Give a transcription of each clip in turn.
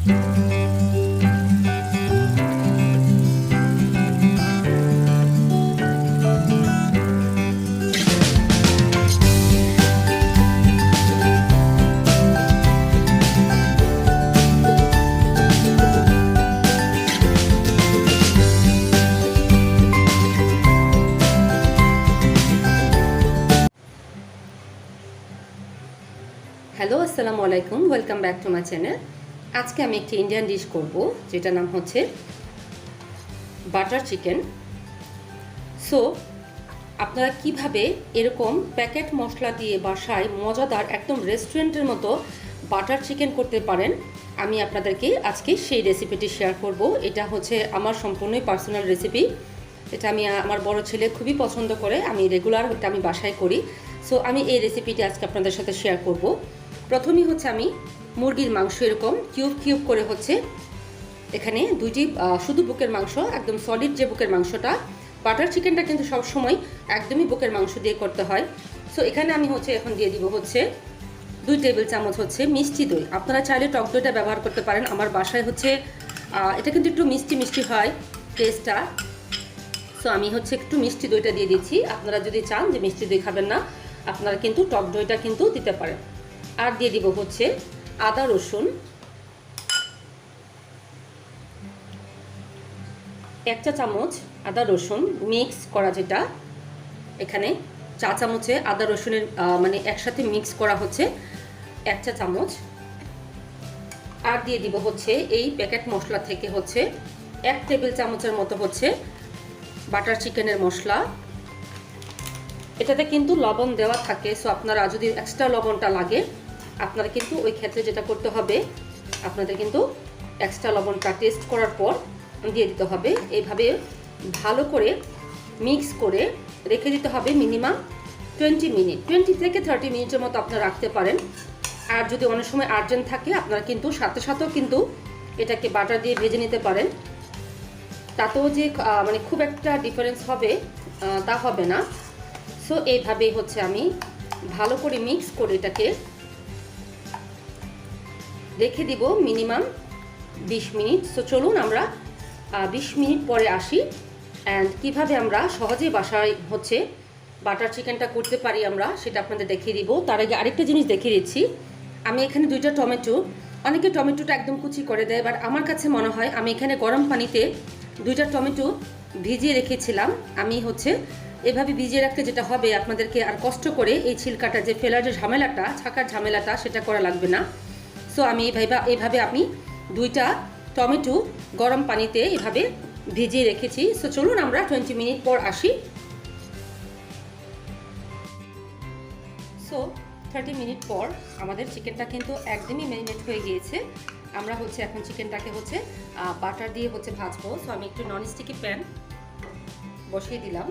Hello, আসসালামু আলাইকুম, welcome back to my channel. আজকে আমি একটি ইন্ডিয়ান ডিশ করব, যেটার নাম হচ্ছে বাটার চিকেন। সো আপনারা কিভাবে এরকম প্যাকেট মশলা দিয়ে বাসায় মজাদার একদম রেস্টুরেন্টের মতো বাটার চিকেন করতে পারেন, আমি আপনাদেরকে আজকে সেই রেসিপিটি শেয়ার করব। এটা হচ্ছে আমার সম্পূর্ণই পার্সোনাল রেসিপি। এটা আমার বড় ছেলে খুবই পছন্দ করে, আমি রেগুলার এটা আমি বাসায় করি। সো আমি এই রেসিপিটি আজকে আপনাদের সাথে শেয়ার করব। প্রথমেই হচ্ছে আমি মুরগির মাংস এরকম কিউব কিউব করে হচ্ছে এখানে দুইটি শুধু বুকের মাংস, একদম সলিড যে বুকের মাংসটা, বাটার চিকেনটা কিন্তু সবসময় একদমই বুকের মাংস দিয়ে করতে হয়। সো এখানে আমি হচ্ছে এখন দিয়ে দিব হচ্ছে 2 টেবিল চামচ হচ্ছে মিষ্টি দই। আপনারা চাইলে টক দইটা ব্যবহার করতে পারেন। আমার বাসায় হচ্ছে এটা কিন্তু একটু মিষ্টি মিষ্টি হয় টেস্টটা। সো আমি হচ্ছে একটু মিষ্টি দইটা দিয়ে দিচ্ছি। আপনারা যদি চান যে মিষ্টি দই খাবেন না, আপনারা কিন্তু টক দইটা কিন্তু দিতে পারেন। আর দিয়ে দিব হচ্ছে আদা রসুন 1 চা চামচ, আদা রসুন মিক্স করা, যেটা এখানে চা চামচে আদা রসুনের মানে একসাথে মিক্স করা হচ্ছে 1 চা চামচ। আর দিয়ে দিব হচ্ছে এই প্যাকেট মশলা থেকে হচ্ছে 1 টেবিল চামচের মতো হচ্ছে বাটার চিকেনের মশলা। এটাতে কিন্তু লবণ দেওয়া থাকে, সো আপনারা যদি এক্সট্রা লবণটা লাগে আপনারা কিন্তু ওই ক্ষেত্রে যেটা করতে হবে, আপনাদের কিন্তু এক্সট্রা লবণটা টেস্ট করার পর দিয়ে দিতে হবে। এইভাবে ভালো করে মিক্স করে রেখে দিতে হবে মিনিমাম 20 মিনিট, 20 থেকে 30 মিনিটের মতো আপনারা রাখতে পারেন। আর যদি অনেক সময় আর্জেন্ট থাকে, আপনারা কিন্তু সাথে সাথেও কিন্তু এটাকে বাটার দিয়ে ভেজে নিতে পারেন। তাতেও যে মানে খুব একটা ডিফারেন্স হবে তা হবে না। সো এইভাবেই হচ্ছে আমি ভালো করে মিক্স করে এটাকে রেখে দিব মিনিমাম 20 মিনিট। সো চলুন আমরা 20 মিনিট পরে আসি অ্যান্ড কীভাবে আমরা সহজেই বাসায় হচ্ছে বাটার চিকেনটা করতে পারি আমরা সেটা আপনাদের দেখিয়ে দিব। তার আগে আরেকটা জিনিস দেখিয়ে দিচ্ছি। আমি এখানে 2টা টমেটো, অনেকে টমেটোটা একদম কুচি করে দেয়, বাট আমার কাছে মনে হয় আমি এখানে গরম পানিতে 2টা টমেটো ভিজিয়ে রেখেছিলাম। আমি হচ্ছে এভাবে ভিজিয়ে রাখতে যেটা হবে, আপনাদেরকে আর কষ্ট করে এই ছিলকাটা যে ফেলার যে ঝামেলাটা, ছাকার ঝামেলাটা, সেটা করা লাগবে না। সো আমি এইভাবে আমি 2টা টমেটো গরম পানিতে এভাবে ভিজিয়ে রেখেছি। সো চলুন আমরা 20 মিনিট পর আসি। সো 30 মিনিট পর আমাদের চিকেনটা কিন্তু একদমই ম্যারিনেট হয়ে গিয়েছে। আমরা হচ্ছে এখন চিকেনটাকে হচ্ছে বাটার দিয়ে হচ্ছে ভাজবো। সো আমি একটু ননস্টিকি প্যান বসিয়ে দিলাম।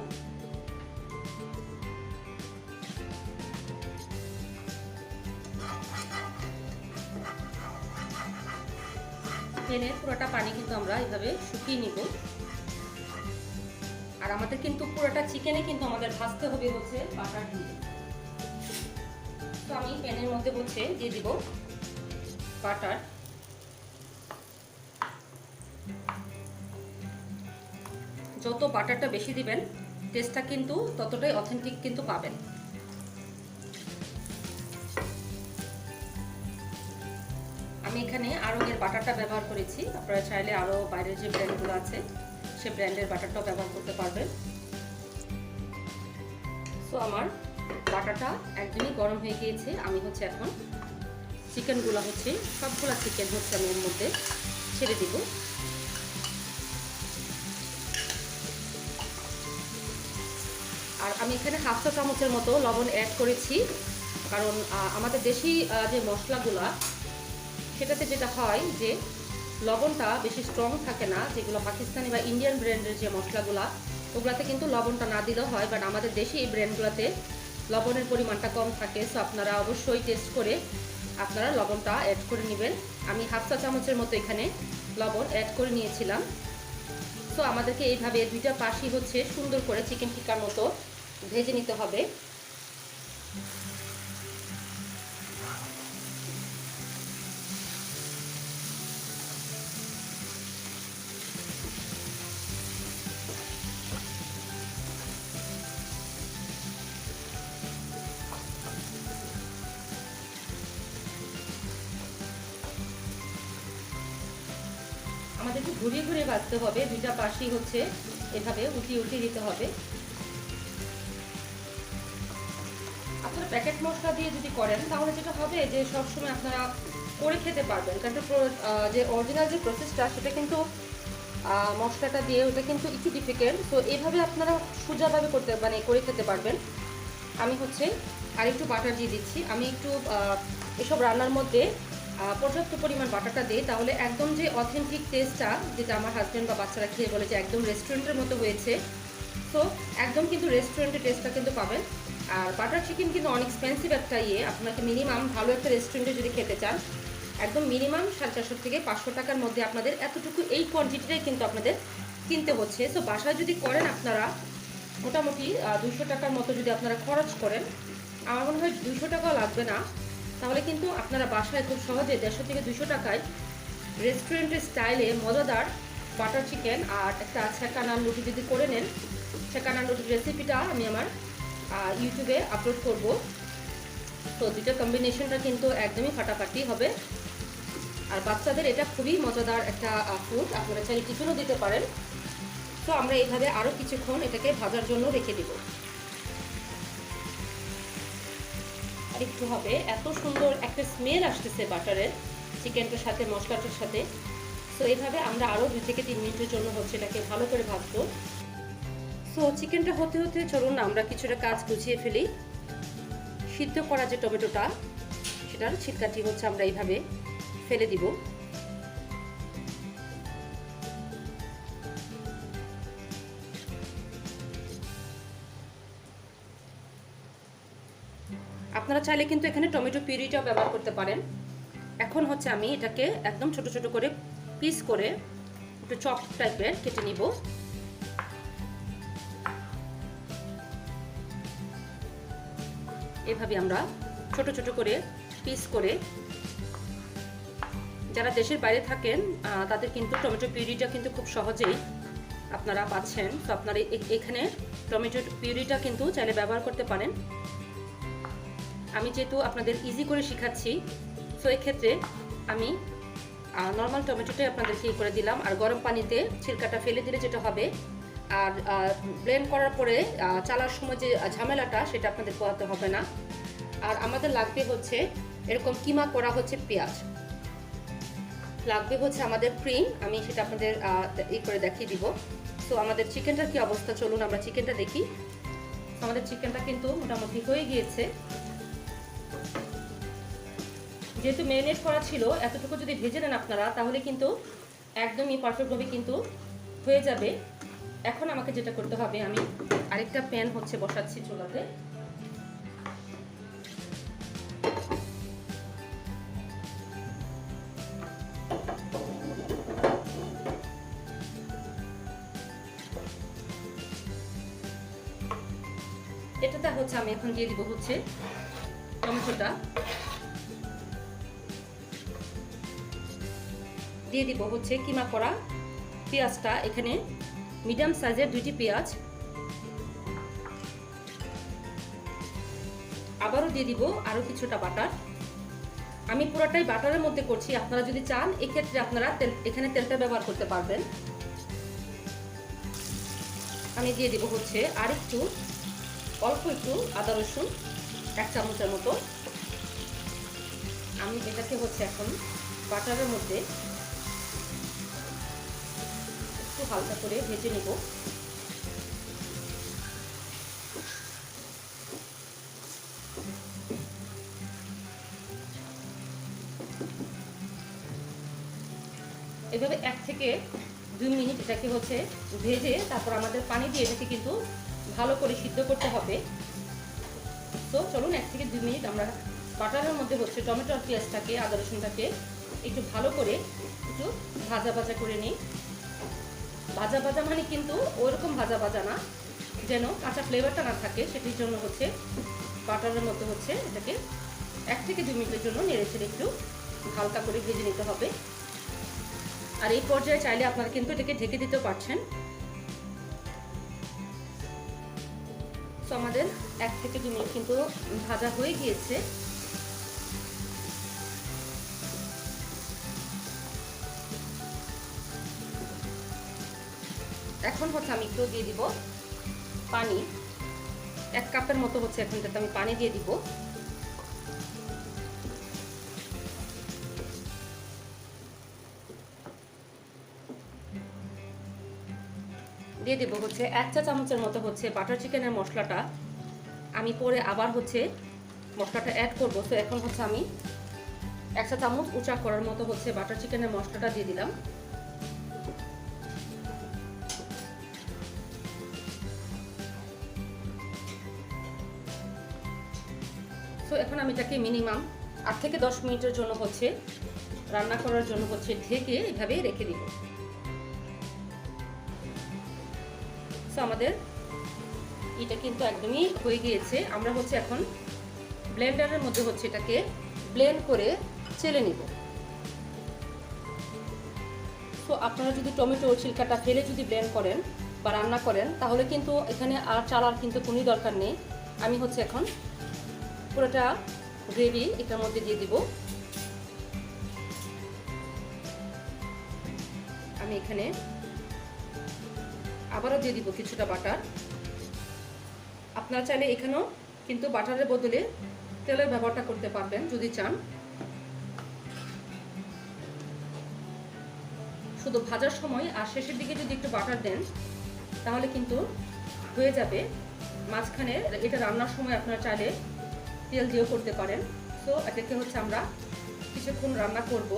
প্যানের পুরোটা পানি কিন্তু আমরা এইভাবে শুকিয়ে নিব। আর আমাদের কিন্তু পুরোটা চিকেনে কিন্তু আমাদের ভাজতে হবে হচ্ছে বাটার দিয়ে। তো আমি প্যানের মধ্যে হচ্ছে দিয়ে দিব বাটার। যত বাটারটা বেশি দিবেন টেস্টটা কিন্তু ততটাই অথেন্টিক কিন্তু পাবেন। আমি এখানে আরঙের বাটারটা ব্যবহার করেছি। আপনারা চাইলে আরও বাইরের যে ব্র্যান্ডগুলো আছে সে ব্র্যান্ডের বাটারটাও ব্যবহার করতে পারবেন। সো আমার বাটারটা একদমই গরম হয়ে গিয়েছে। আমি হচ্ছে এখন চিকেনগুলো হচ্ছে সবগুলা চিকেন হচ্ছে আমি এর মধ্যে ছেড়ে দিব। আর আমি এখানে 1/2 চা চামচের মতো লবণ অ্যাড করেছি, কারণ আমাদের দেশি যে মশলাগুলা সেটাতে যেটা হয় যে লবণটা বেশি স্ট্রং থাকে না। যেগুলো পাকিস্তানি বা ইন্ডিয়ান ব্র্যান্ডের যে মশলাগুলা, ওগুলাতে কিন্তু লবণটা না দিলেও হয়, বাট আমাদের দেশি এই ব্র্যান্ডগুলোতে লবণের পরিমাণটা কম থাকে। সো আপনারা অবশ্যই টেস্ট করে আপনারা লবণটা অ্যাড করে নেবেন। আমি 1/2 চা চামচের মতো এখানে লবণ অ্যাড করে নিয়েছিলাম। সো আমাদেরকে এইভাবে 2টা পাশই হচ্ছে সুন্দর করে চিকেন টিক্কার মতো ভেজে নিতে হবে। একটু ঘুরিয়ে ঘুরিয়ে ভাজতে হবে, দুইটা পাশই হচ্ছে এভাবে উল্টিয়ে উল্টিয়ে দিতে হবে। আপনারা প্যাকেট মশলা দিয়ে যদি করেন তাহলে যেটা হবে যে সবসময় আপনারা করে খেতে পারবেন, কারণ যে অরিজিনাল যে প্রসেসটা সেটা কিন্তু মশলাটা দিয়ে ওটা কিন্তু একটু ডিফিকাল্ট। তো এইভাবে আপনারা সোজাভাবে করে খেতে পারবেন। আমি হচ্ছে আর একটু বাটার দিয়ে দিচ্ছি। আমি একটু এসব রান্নার মধ্যে পর্যাপ্ত পরিমাণ বাটারটা দিই, তাহলে একদম যে অথেন্টিক টেস্টটা, যেটা আমার হাজব্যান্ড বা বাচ্চারা খেয়ে বলে যে একদম রেস্টুরেন্টের মতো হয়েছে, তো একদম কিন্তু রেস্টুরেন্টের টেস্টটা কিন্তু পাবেন। আর বাটার চিকেন কিন্তু অনেক এক্সপেন্সিভ একটা আপনাকে মিনিমাম ভালো একটা রেস্টুরেন্টে যদি খেতে চান একদম মিনিমাম 450 থেকে 500 টাকার মধ্যে আপনাদের এতটুকু এই কোয়ান্টিটিটাই কিন্তু আপনাদের কিনতে হচ্ছে। তো বাসায় যদি করেন আপনারা মোটামুটি 200 টাকার মতো যদি আপনারা খরচ করেন, আমার মনে হয় 200 টাকাও লাগবে না, তাহলে কিন্তু আপনারা বাসায় খুব সহজে 150 থেকে 200 টাকায় রেস্টুরেন্টের স্টাইলে মজাদার বাটার চিকেন আর একটা ছেঁকা নান রুটি যদি করে নেন, ছেঁকা নান রুটির রেসিপিটা আমি আমার ইউটিউবে আপলোড করব। তো দুটো কম্বিনেশনটা কিন্তু একদমই ফাটাফাটি হবে। আর বাচ্চাদের এটা খুবই মজাদার একটা ফুড, আপনারা চাইলে টিফিনও দিতে পারেন। তো আমরা এইভাবে আরও কিছুক্ষণ এটাকে ভাজার জন্য রেখে দিব। আর একটু হবে, এত সুন্দর একটা স্মেল আসতেছে বাটারের চিকেনটার সাথে মশলাটার সাথে। তো এইভাবে আমরা আরও 2 থেকে 3 মিনিটের জন্য হচ্ছে এটাকে ভালো করে ভাজবো। সো চিকেনটা হতে হতে চলুন আমরা কিছুটা কাজ গুছিয়ে ফেলি। সিদ্ধ করা যে টমেটোটা সেটার ছিটকাটি হচ্ছে আমরা এইভাবে ফেলে দিব। আপনারা চাইলে কিন্তু এখানে টমেটো পিউরিটাও ব্যবহার করতে পারেন। এখন হচ্ছে আমি এটাকে একদম ছোট ছোট করে পিস করে একটু চপ টাইপের কেটে নিব। এভাবে আমরা ছোট ছোট করে পিস করে, যারা দেশের বাইরে থাকেন তাদের কিন্তু টমেটো পিউরিটা কিন্তু খুব সহজেই আপনারা পাচ্ছেন। তো আপনারা এখানে টমেটো পিউরিটা কিন্তু চাইলে ব্যবহার করতে পারেন। আমি যেহেতু আপনাদের ইজি করে শেখাচ্ছি, সো এক্ষেত্রে আমি নর্মাল টমেটোটাই আপনাদেরকে করে দিলাম। আর গরম পানিতে ছিলকাটা ফেলে দিলে যেটা হবে, আর ব্লেন্ড করার পরে চালার সময় যে ঝামেলাটা সেটা আপনাদের পোহাতে হবে না। আর আমাদের লাগবে হচ্ছে এরকম কিমা করা হচ্ছে পেঁয়াজ, লাগবে হচ্ছে আমাদের ক্রিম, আমি সেটা আপনাদের করে দেখিয়ে দিব। তো আমাদের চিকেনটার কি অবস্থা, চলুন আমরা চিকেনটা দেখি। আমাদের চিকেনটা কিন্তু মোটামুটি হয়ে গিয়েছে। যেহেতু ম্যারিনেট করা ছিল, এতটুকু যদি ভেজে নেন আপনারা তাহলে কিন্তু একদমই পারফেক্টভাবে কিন্তু হয়ে যাবে। এখন আমাকে যেটা করতে হবে, আমি আরেকটা প্যান হচ্ছে বসাচ্ছি চুলাতে। এটাতে হচ্ছে আমি এখন দিয়ে দিব হচ্ছে টমেটোটা, দিয়ে দিব হচ্ছে কিমা করা পেঁয়াজটা। এখানে মিডিয়াম সাইজের 2টি পেঁয়াজ, আবারও দিয়ে দিব আরও কিছুটা বাটার। আমি পুরোটাই বাটারের মধ্যে করছি, আপনারা যদি চান এক্ষেত্রে আপনারা এখানে তেলটা ব্যবহার করতে পারবেন। আমি দিয়ে দিব হচ্ছে আর একটু অল্প একটু আদা রসুন 1 চামচের মতো। আমি এটাকে হচ্ছে এখন বাটারের মধ্যে একটু হালকা করে ভেজে নেব। এভাবে 1 থেকে 2 মিনিট এটাকে হচ্ছে ভেজে তারপর আমাদের পানি দিয়ে এটাকে কিন্তু ভালো করে সিদ্ধ করতে হবে। তো চলুন 1 থেকে 2 মিনিট আমরা বাটারের মধ্যে হচ্ছে টমেটো আর পেঁয়াজটাকে, আদা রসুনটাকে একটু ভালো করে একটু ভাজা ভাজা করে নিই। ভাজা ভাজা মানে কিন্তু ওইরকম ভাজা ভাজা না, যেন কাঁচা ফ্লেভারটা না থাকে, সেটির জন্য হচ্ছে বাটারের মধ্যে হচ্ছে এটাকে 1 থেকে 2 মিনিটের জন্য নেড়ে ছেড়ে একটু হালকা করে ভেজে নিতে হবে। আর এই পর্যায়ে চাইলে আপনারা কিন্তু এটাকে ঢেকে দিতে পারছেন। তো আমাদের 1 থেকে 2 মিনিট কিন্তু ভাজা হয়ে গিয়েছে। এখন হচ্ছে আমি একটু দিয়ে দিব পানি, 1 কাপের মতো হচ্ছে এখন এটাতে আমি পানি দিয়ে দিব। দিয়ে দেবো হচ্ছে 1 চা চামচের মতো হচ্ছে বাটার চিকেনের মশলাটা। আমি পরে আবার হচ্ছে মশলাটা অ্যাড করবো। তো এখন হচ্ছে আমি 1 চা চামচ উঁচা করার মতো হচ্ছে বাটার চিকেনের মশলাটা দিয়ে দিলাম। তো এখন আমি এটাকে মিনিমাম 8 থেকে 10 মিনিটের জন্য হচ্ছে রান্না করার জন্য হচ্ছে ঢেকে এভাবে রেখে দিব। তো আমাদের এটা কিন্তু একদমই হয়ে গিয়েছে। আমরা হচ্ছে এখন ব্লেন্ডারের মধ্যে হচ্ছে এটাকে ব্লেন্ড করে চেলে নিব। তো আপনারা যদি টমেটো ছিলকাটা ফেলে যদি ব্লেন্ড করেন বা রান্না করেন তাহলে কিন্তু এখানে আর চালার কিন্তু কোনো দরকার নেই। আমি হচ্ছে এখন পুরোটা গ্রেভি এটার মধ্যে দিয়ে দিব। আমি এখানে আবারও দিয়ে দিব কিছুটা বাটার। আপনারা চাইলে এখানেও কিন্তু বাটারের বদলে তেলের ব্যবহারটা করতে পারবেন যদি চান। শুধু ভাজার সময় আর শেষের দিকে যদি একটু বাটার দেন তাহলে কিন্তু হয়ে যাবে। মাঝখানে এটা রান্নার সময় আপনারা চাইলে তেল দিয়েও করতে পারেন। তো এটাকে হচ্ছে আমরা কিছুক্ষণ রান্না করব।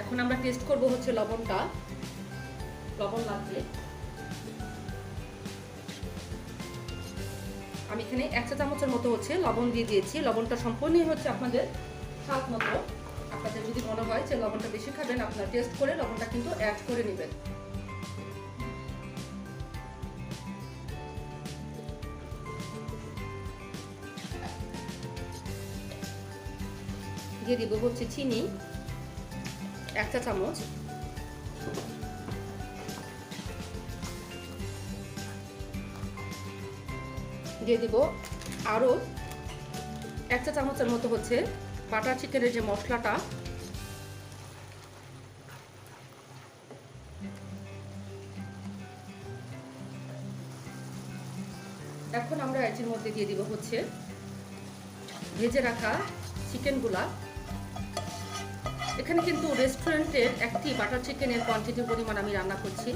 এখন আমরা টেস্ট করব হচ্ছে লবণটা, লবণ লাগবে। আমি এখানে 1 চা চামচের মতো হচ্ছে লবণ দিয়ে দিয়েছি। লবণটা সম্পূর্ণই হচ্ছে আপনাদের স্বাদ মতো। আপনাদের যদি মনে হয় যে লবণটা বেশি খাবেন আপনারা টেস্ট করে লবণটা কিন্তু অ্যাড করে নেবেন। দিয়ে দিব হচ্ছে চিনি 1 চা চামচ। দিয়ে দিব আরও 1 চা চামচের মতো হচ্ছে বাটার চিকেনের যে মশলাটা, এখন আমরা এর মধ্যে দিয়ে দিব হচ্ছে ভেজে রাখা চিকেনগুলা। এখানে কিন্তু রেস্টুরেন্টের একটি বাটার চিকেনের কোয়ান্টিটির পরিমাণ আমি রান্না করছি।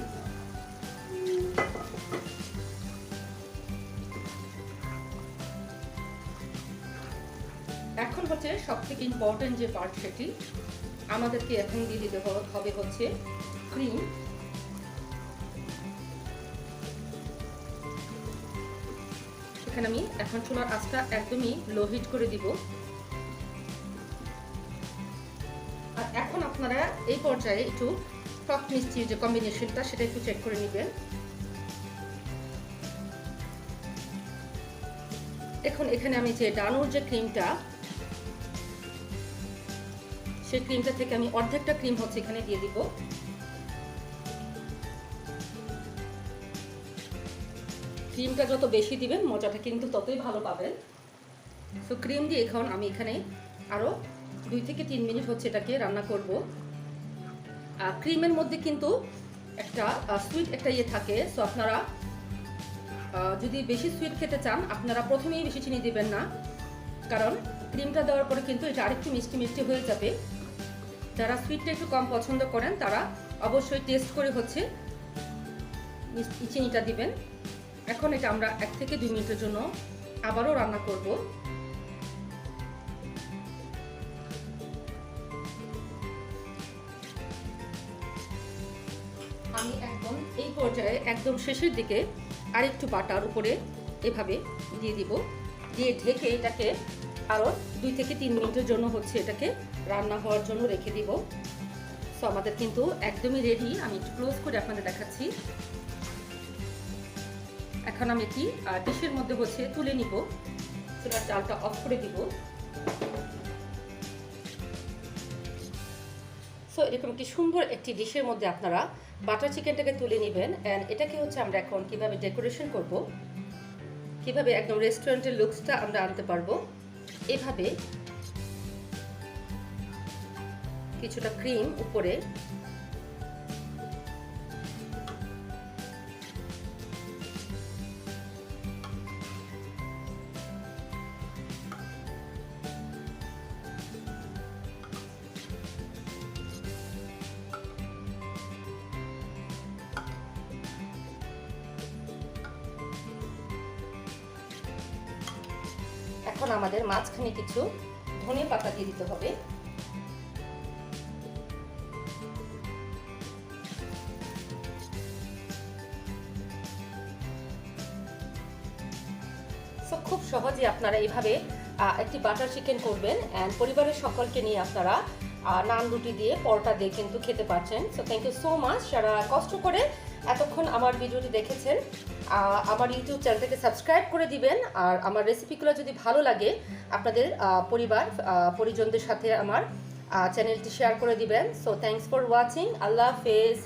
এখন হচ্ছে সবথেকে ইম্পর্টেন্ট যে পার্ট সেটি আমাদেরকে এখন দিয়ে দিতে হবে হচ্ছে ক্রিম। এখানে আমি এখন চুলার আঁচটা একদমই লো হিট করে দিব। আর এখন আপনারা এই পর্যায়ে একটু টক মিষ্টির যে কম্বিনেশনটা সেটা একটু চেক করে নেবেন। এখন এখানে আমি যে ডানোর যে ক্রিমটা, সেই ক্রিমটা থেকে আমি অর্ধেকটা ক্রিম হচ্ছে এখানে দিয়ে দিব। ক্রিমটা যত বেশি দিবেন মজাটা কিন্তু ততই ভালো পাবেন। তো ক্রিম দিয়ে এখন আমি এখানে আরও 2 থেকে 3 মিনিট হচ্ছে এটাকে রান্না করব। ক্রিমের মধ্যে কিন্তু একটা সুইট একটা ইয়ে থাকে। সো আপনারা যদি বেশি সুইট খেতে চান আপনারা প্রথমেই বেশি চিনি দিবেন না, কারণ ক্রিমটা দেওয়ার পরে কিন্তু এটা আরেকটু মিষ্টি মিষ্টি হয়ে যাবে। যারা সুইটটা একটু কম পছন্দ করেন তারা অবশ্যই টেস্ট করে হচ্ছে চিনিটা দিবেন। এখন এটা আমরা 1 থেকে 2 মিনিটের জন্য আবারও রান্না করব। আমি একদম এই পর্যায়ে একদম শেষের দিকে আরেকটু বাটার উপরে এভাবে দিয়ে দিব, দিয়ে ঢেকে এটাকে আরও 2 থেকে 3 মিনিটের জন্য হচ্ছে এটাকে রান্না হওয়ার জন্য রেখে দিব। সো আমাদের কিন্তু একদমই রেডি। আমি একটু ক্লোজ করে আপনাদের দেখাচ্ছি। এখন আমি কি ডিশের মধ্যে হচ্ছে তুলে নিব। চুলার জালটা অফ করে দিব। সো এরকম একটি সুন্দর একটি ডিশের মধ্যে আপনারা বাটার চিকেনটাকে তুলে নেবেন। অ্যান্ড এটাকে হচ্ছে আমরা এখন কিভাবে ডেকোরেশন করব, কিভাবে একদম রেস্টুরেন্টের লুকসটা আমরা আনতে পারবো। এভাবে কিছুটা ক্রিম উপরে এখন আমাদের মাঝখানে কিছু ধনে পাতা দিয়ে দিতে হবে। খুব সহজে আপনারা এইভাবে একটি বাটার চিকেন করবেন অ্যান্ড পরিবারের সকলকে নিয়ে আপনারা নান রুটি দিয়ে পরোটা দিয়ে কিন্তু খেতে পারছেন। So thank you so much যারা কষ্ট করে এতক্ষণ আমার ভিডিওটি দেখেছেন। আমার ইউটিউব চ্যানেলটাকে সাবস্ক্রাইব করে দিবেন, আর আমার রেসিপিগুলো যদি ভালো লাগে আপনাদের পরিবার পরিজনদের সাথে আমার চ্যানেলটি শেয়ার করে দিবেন। So thanks for watching. আল্লাহ হাফেজ।